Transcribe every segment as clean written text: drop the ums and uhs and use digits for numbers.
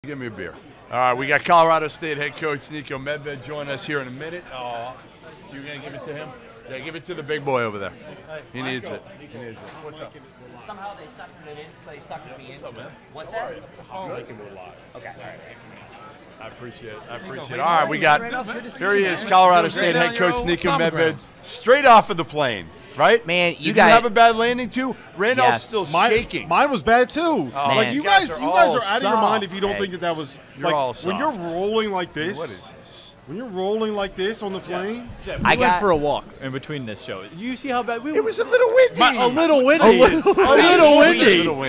Give me a beer. All right, we got Colorado State head coach Niko Medved joining us here in a minute. Oh, you going to give it to him? Yeah, give it to the big boy over there. He needs it. What's up? Somehow they suckered it in, so they suckered me into it. What's that? It's a phone. Okay, all right. I appreciate it. All right, we got, here he is, Colorado State head coach Niko Medved, straight off of the plane, right? Man, you guys have a bad landing too? Randolph's still shaking. Mine was bad too. Oh, like you guys are out of your mind if you don't think that was you're all soft. When you're rolling like this. What is this? When you're rolling like this on the plane, we went for a walk in between this show. You see how bad we were? It was a little windy. A little windy.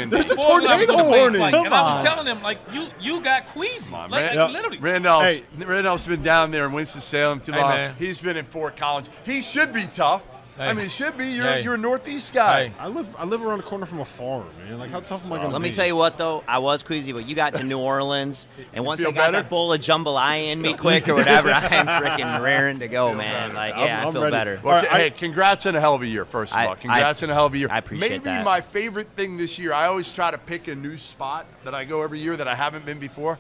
There's a tornado warning. And I was telling them, like, you got queasy. Like, literally. Randolph's been down there in Winston-Salem too long. Man. He's been in Fort Collins. He should be tough. I mean, it should be. You're a Northeast guy. I live around the corner from a farm, man. Like, how tough am I going to be? Let me tell you what, though. I was queasy, but you got to New Orleans, and once I got that bowl of jambalaya in me quick or whatever, I'm freaking raring to go, man. Like, yeah, I feel better. Well, hey, congrats on a hell of a year, first of all. Congrats on a hell of a year. I appreciate that. Maybe my favorite thing this year, I always try to pick a new spot that I go every year that I haven't been before.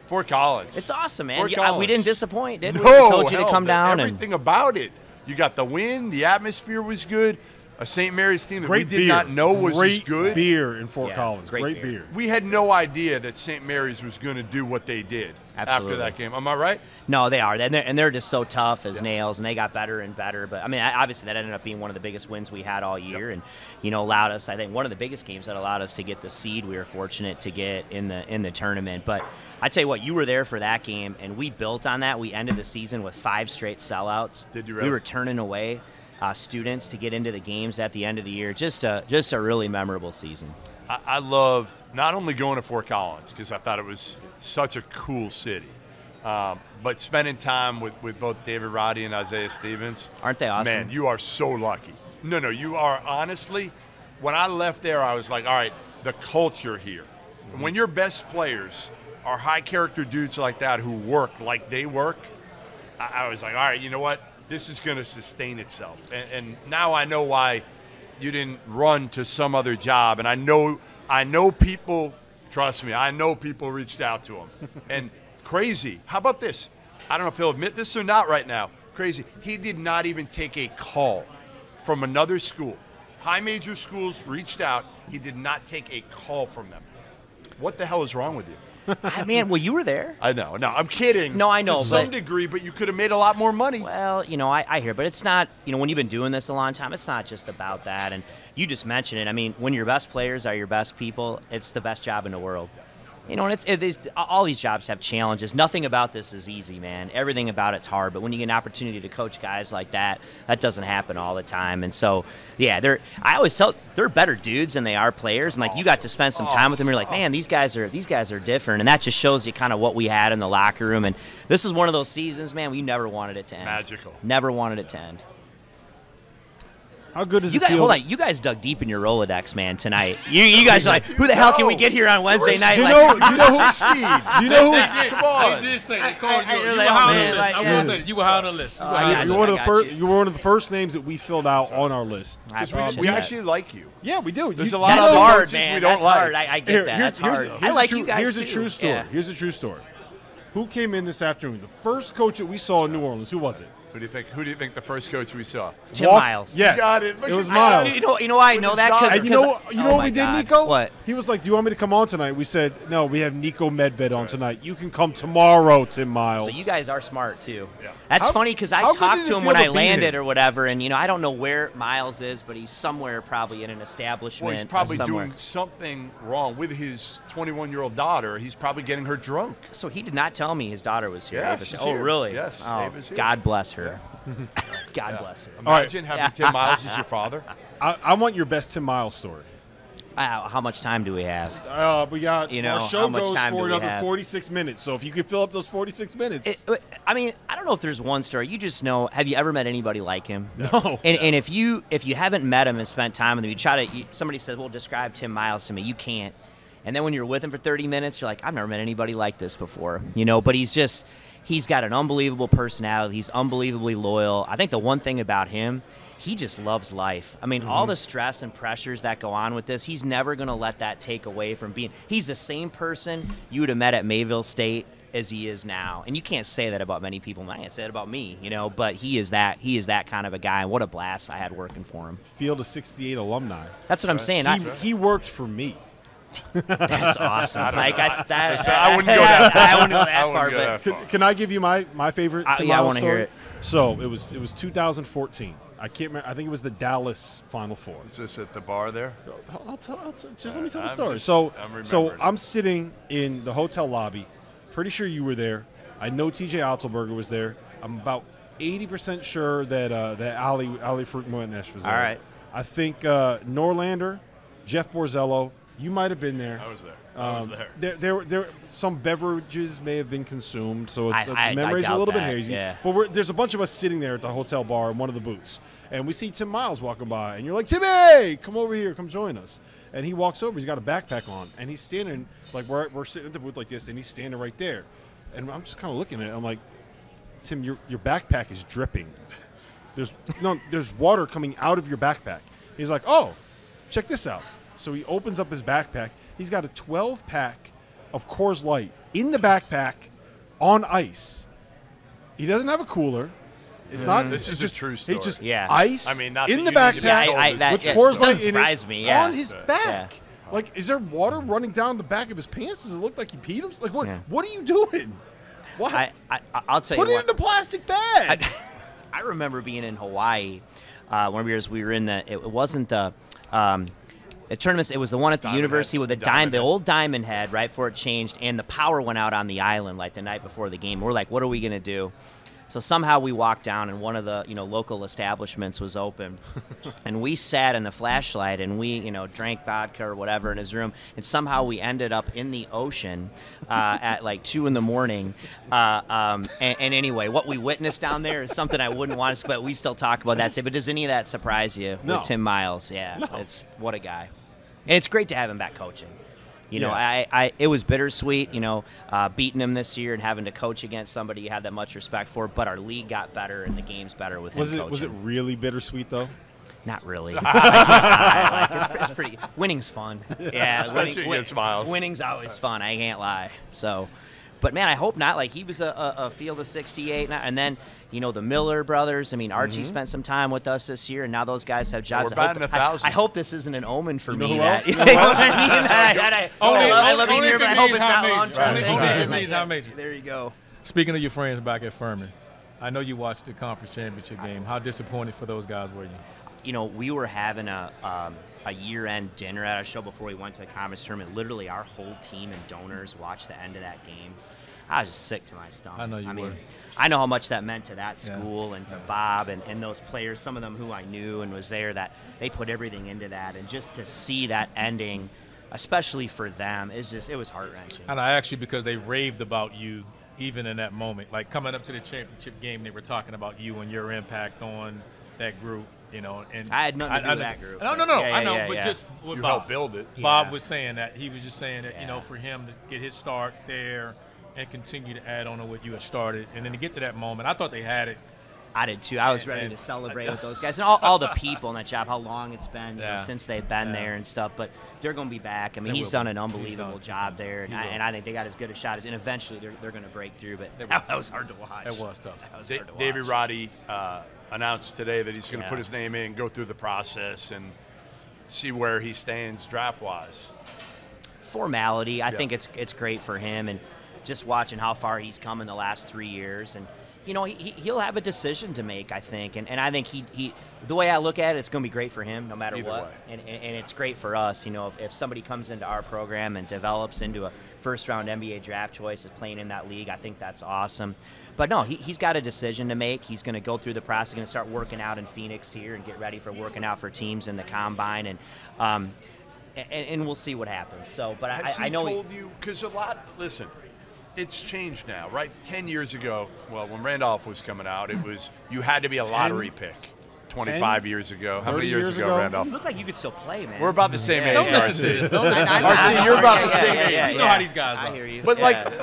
Fort Collins. It's awesome, man. We didn't disappoint, did we? No, We told you to come down. Everything about it. You got the wind. The atmosphere was good. A St. Mary's team that we did not know was as good. Great beer in Fort Collins. Great beer. We had no idea that St. Mary's was going to do what they did after that game. Am I right? No, they are. And they're just so tough as nails, and they got better and better. But, I mean, obviously that ended up being one of the biggest wins we had all year and, allowed us, I think, one of the biggest games that allowed us to get the seed we were fortunate to get in the tournament. But I tell you what, you were there for that game, and we built on that. We ended the season with 5 straight sellouts. Did you really? We were turning away students to get into the games at the end of the year. Just a really memorable season. I loved not only going to Fort Collins because I thought it was such a cool city, but spending time with both David Roddy and Isaiah Stevens. Aren't they awesome? Man, you are so lucky. No, you are honestly. When I left there, I was like, all right, the culture here. Mm-hmm. When your best players are high-character dudes like that who work like they work, I was like, all right, you know what? This is going to sustain itself. And now I know why you didn't run to some other job. And I know people, trust me, I know people reached out to him. And crazy, how about this? I don't know if he'll admit this or not right now. Crazy, he did not even take a call from another school. High major schools reached out. He did not take a call from them. What the hell is wrong with you? Man, well, you were there. I know. No, I'm kidding. No, I know. To some degree, but you could have made a lot more money. Well, I hear, but it's not, when you've been doing this a long time, it's not just about that. And you just mentioned it. I mean, when your best players are your best people, it's the best job in the world. And all these jobs have challenges. Nothing about this is easy, man. Everything about it's hard. But when you get an opportunity to coach guys like that, that doesn't happen all the time. And so, yeah, I always tell they're better dudes than they are players. And like you got to spend some time with them. You're like, man, these guys are different. And that just shows you kind of what we had in the locker room. And this is one of those seasons, man. We never wanted it to end. Magical. Never wanted it to end. How good is it feel? Hold on, you guys dug deep in your Rolodex, man, tonight. You guys are like, who the hell can we get here on Wednesday night? Do you know who? Come on. They did say they called you. You were high on the list. You were high on the list. You were one of the first names that we filled out on our list. We actually like you. Yeah, we do. There's a lot of hard, man. We don't that's like. Hard. I get that. That's hard. I like you guys Here's too. a true story. Yeah. Here's a true story. Who came in this afternoon? The first coach that we saw in New Orleans. Who was it? Who do you think the first coach we saw? Tim Miles. Yes. You got it. It was Miles. You know why I know that? And you know what we did, Niko? What? He was like, do you want me to come on tonight? We said, no, we have Niko Medved on tonight. You can come tomorrow, Tim Miles. So you guys are smart, too. Yeah. That's funny because I talked to him when I landed or whatever, and, I don't know where Miles is, but he's somewhere probably in an establishment. Well, he's probably doing something wrong with his 21-year-old daughter. He's probably getting her drunk. So he did not tell me his daughter was here. Yeah, she's here. here. Really? Yes, Oh, Ava's here. God bless her. God bless her. Imagine having Tim Miles as your father. I want your best Tim Miles story. How much time do we have? We got our show goes for another 46 minutes. So if you could fill up those 46 minutes. I don't know if there's one story. You just know. Have you ever met anybody like him? No. And if you haven't met him and spent time with him, somebody says, "Well, describe Tim Miles to me." You can't. And then when you're with him for 30 minutes, you're like, "I've never met anybody like this before." But he's got an unbelievable personality. He's unbelievably loyal. I think the one thing about him, he just loves life. I mean, all the stress and pressures that go on with this, he's never going to let that take away from being – he's the same person you would have met at Mayville State as he is now. And you can't say that about many people. I can't say that about me, but he is that kind of a guy. And what a blast I had working for him. Field of 68 alumni. That's what I'm saying. He worked for me. That's awesome. I wouldn't go that far. But Can I give you my favorite Tim I Miles want to hear story? it. So it was 2014. I can't remember. I think it was the Dallas Final Four. Is this at the bar there? Just let me tell the I'm story. remembering. I'm sitting in the hotel lobby. Pretty sure you were there. I know TJ Otzelberger was there. I'm about 80% sure that Ali Fruitmoenesh was there. All right. I think Norlander, Jeff Borzello, you might have been there. I was there. There some beverages may have been consumed, so I memories are a doubt little bit that, hazy. yeah. But there's a bunch of us sitting there at the hotel bar in one of the booths, and we see Tim Miles walking by, and you're like, Timmy, come over here, come join us. And he walks over. He's got a backpack on, and he's standing like we're sitting at the booth like this, and he's standing right there. And I'm just kind of looking at it. I'm like, Tim, your backpack is dripping. There's water coming out of your backpack. He's like, oh, check this out. So he opens up his backpack. He's got a 12-pack of Coors Light in the backpack on ice. He doesn't have a cooler. It's not. This is just a true story. It's just Yeah. ice. I mean, not in that the you need to be backpack told with Coors Light doesn't in surprise it me, yeah. on his back. Yeah. Like, is there water running down the back of his pants? Does it look like he peed him? Like, what? Yeah. What are you doing? What? I'll tell Put you it what. in a plastic bag. I remember being in Hawaii one of the years we were in it wasn't the tournaments. It was the one at the university with the old Diamond Head right before it changed, and the power went out on the island like the night before the game. We're like, what are we gonna do? So somehow we walked down, and one of the local establishments was open, and we sat in the flashlight, and we drank vodka or whatever in his room, and somehow we ended up in the ocean at like 2 a.m. And anyway, what we witnessed down there is something I wouldn't want to, but we still talk about that. But does any of that surprise you? No. With Tim Miles? Yeah, No. it's what a guy, and it's great to have him back coaching. Yeah. It was bittersweet, beating him this year and having to coach against somebody you had that much respect for. But our league got better and the game's better with him coaching. Was it really bittersweet though? Not really. I can't lie. It's pretty. Winning's fun. Yeah, Especially against Miles. Winning's always fun. I can't lie. So, but man, I hope not. Like he was a field of 68, and then the Miller brothers. I mean, Archie spent some time with us this year, and now those guys have jobs. We're batting 1,000. I hope this isn't an omen for me. who That, else? you know what I mean? I love being here, but I hope it's not long term. There you go. Speaking of your friends back at Furman, I know you watched the conference championship game. How disappointed for those guys were you? We were having a year-end dinner at our show before we went to the conference tournament. Literally, our whole team and donors watched the end of that game. I was just sick to my stomach. I know you were. I know how much that meant to that school and to Bob and those players, some of them who I knew and was there, that they put everything into that. And just to see that ending, especially for them, it was heart-wrenching. And I asked you because they raved about you even in that moment. Like coming up to the championship game, they were talking about you and your impact on that group. And I had nothing to do with that group. No, Yeah, I know, yeah, but yeah. just with You Bob. helped build it. Bob was saying that. He was just saying that, Yeah. for him to get his start there and continue to add on to what you had started. And then to get to that moment, I thought they had it. I did too. I was ready to celebrate with those guys and all the people in that job. How long it's been since they've been there and stuff. But they're going to be back. I mean, he's done an unbelievable job there, and I think they got as good a shot as. And eventually, they're going to break through. But that was hard to watch. It was tough. That was hard to watch. Davey Roddy announced today that he's going to put his name in, go through the process, and see where he stands draft-wise. Formality. I think it's great for him, and just watching how far he's come in the last 3 years, and he'll have a decision to make, I think, and I think he the way I look at it, it's going to be great for him no matter Either what, way. and it's great for us. If somebody comes into our program and develops into a first-round NBA draft choice, is playing in that league, I think that's awesome. But no, he's got a decision to make. He's going to go through the process. He's going to start working out in Phoenix here and get ready for working out for teams in the combine, and we'll see what happens. So, but I know Has he told you? Because listen, it's changed now, right? 10 years ago, well, when Randolph was coming out, it was you had to be a lottery pick. 25 years ago. How many years ago, Randolph? You look like you could still play, man. We're about the same age, Don't listen to RC. this. Don't listen to RC, you're about the same age. You know how these guys are. I hear you. But,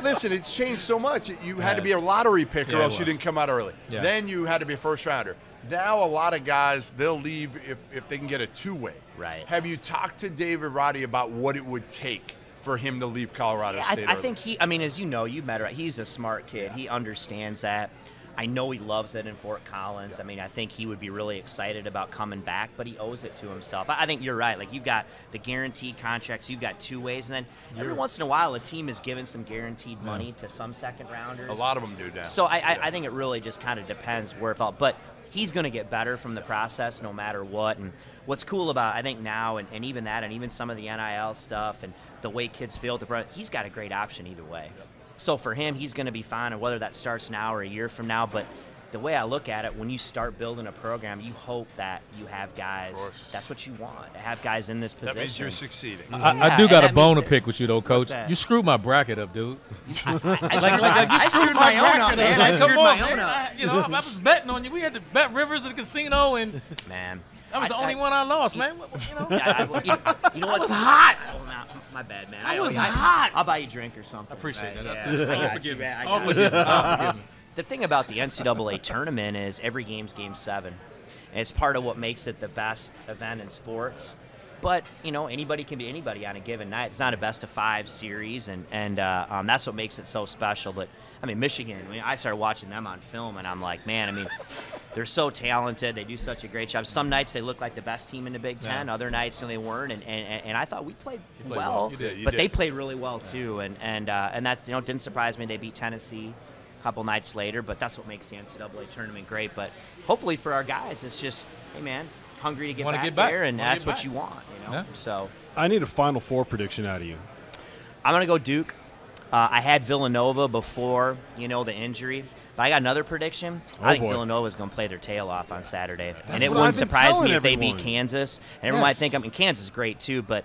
listen, it's changed so much. You had to be a lottery pick or else you didn't come out early. Yeah. Then you had to be a first rounder. Now a lot of guys, they'll leave if they can get a two-way. Right. Have you talked to David Roddy about what it would take for him to leave Colorado State? I think I mean, as you know, you've met her. He's a smart kid. He understands that. I know he loves it in Fort Collins. Yeah. I mean, I think he would be really excited about coming back, but he owes it to himself. I think you're right. Like, you've got the guaranteed contracts, you've got two ways, and then every once in a while a team is giving some guaranteed money to some second-rounders. A lot of them do now. So I think it really just kind of depends where it fell. But he's going to get better from the process no matter what. And what's cool about, I think, now, and even that, and even some of the NIL stuff and the way kids feel, he's got a great option either way. So for him, he's going to be fine, and whether that starts now or a year from now. But the way I look at it, when you start building a program, you hope that you have guys. That's what you want, to have guys in this position. That means you're succeeding. I do got a bone to pick with you, though, Coach. You screwed my bracket up, dude. You screwed my own up, man. I screwed my own up. I was betting on you. We had to bet Rivers at the casino, and man, that was the only one I lost, man. You know what? I was hot. Oh, no, my bad, man. I was hot. I'll buy you a drink or something. I appreciate that. Yeah. Forgive me. Forgive me. The thing about the NCAA tournament is every game's Game 7. And it's part of what makes it the best event in sports. But, anybody can be anybody on a given night. It's not a best-of-5 series, and that's what makes it so special. But, Michigan, I started watching them on film, and I'm like, man, they're so talented. They do such a great job. Some nights they look like the best team in the Big Ten. Other nights they weren't. And I thought we played well. You but did. they played really well, too. And that didn't surprise me. They beat Tennessee a couple nights later. But that's what makes the NCAA tournament great. But hopefully for our guys, it's just, hey, man, hungry to get back there, and that's what you want. Yeah. So I need a Final Four prediction out of you. I'm going to go Duke. I had Villanova before, the injury. But I got another prediction. I think Villanova is going to play their tail off on Saturday. And it wouldn't surprise me if they beat Kansas. And everyone might think, Kansas is great too, but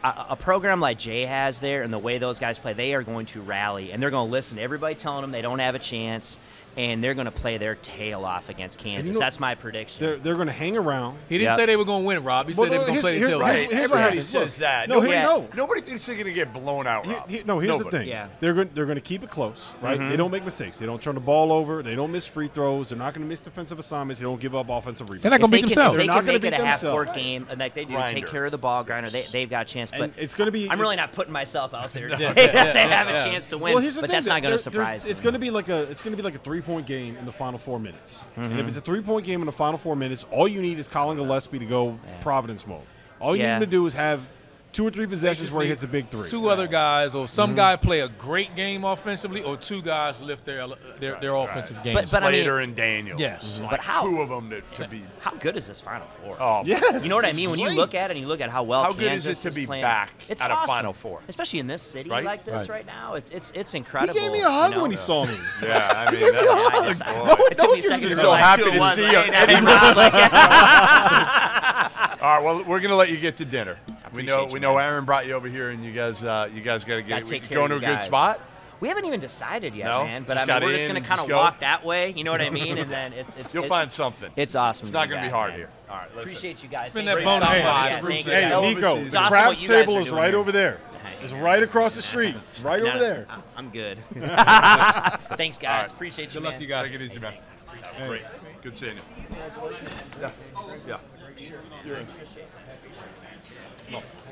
a program like Jay has there and the way those guys play, they are going to rally. And they're going to listen to everybody telling them they don't have a chance. And they're going to play their tail off against Kansas. That's my prediction. They're going to hang around. He didn't say they were going to win, Rob. He said they were going to play their tail off. Everybody says that. Nobody thinks they're going to get blown out, Rob. Here's the thing. Yeah. They're going to keep it close, right? They don't make mistakes. They don't turn the ball over. They don't miss free throws. They're not going to miss defensive assignments. They don't give up offensive rebounds. They're not going to beat themselves. If they They're not can make gonna it a beat half-court themselves. game, like they do, Grinder. take care of the ball grinder, they've got a chance. But it's going to be. I'm really not putting myself out there to say that they have a chance to win. Well, here's the but thing, that's not going to surprise me. It's going to be like a 3-point game in the final 4 minutes. And if it's a 3-point game in the final 4 minutes, all you need is Colin Gillespie to go Providence mode. All you need him to do is have 2 or 3 possessions where he hits a big three. Two other guys, or some guy play a great game offensively, or 2 guys lift their offensive game. But Slater and Daniel. Yes. Like But how? 2 of them that should be. How good is this Final Four? Oh, Yes. You know what I mean? When you look at it and you look at how well How good Kansas is it to be playing, back it's at a awesome. Final Four? Especially in this city Right? like this right now. It's He incredible. gave me a hug you know? when he saw me. Yeah, I mean, Gave me a hug. It took me a second He's to so realize happy who it to was. see Like, you. hey, Eddie Rob, like, All right, well, we're going to let you get to dinner. We know appreciate you, man. Aaron brought you over here, and you guys got to get Gotta it. take We care going of to you a good guys. spot? We haven't even decided yet, No? man. But Just got we're just in, going to kind just of go? walk that way. You know what I mean? And then You'll find something. it's awesome. It's not going to be hard here. All right, listen. Appreciate you guys. Spend Thank that you for bonus stopping money. by. Yeah, Thank you. Hey, Hell of a Nico, season. It's the awesome craft what you guys table are is doing right here. over there. It's right across the street. It's right over there. I'm good. Thanks, guys. Appreciate you, Good luck man. to you guys. Take it easy, man. Great. Good seeing you. Yeah. Yeah. You're in.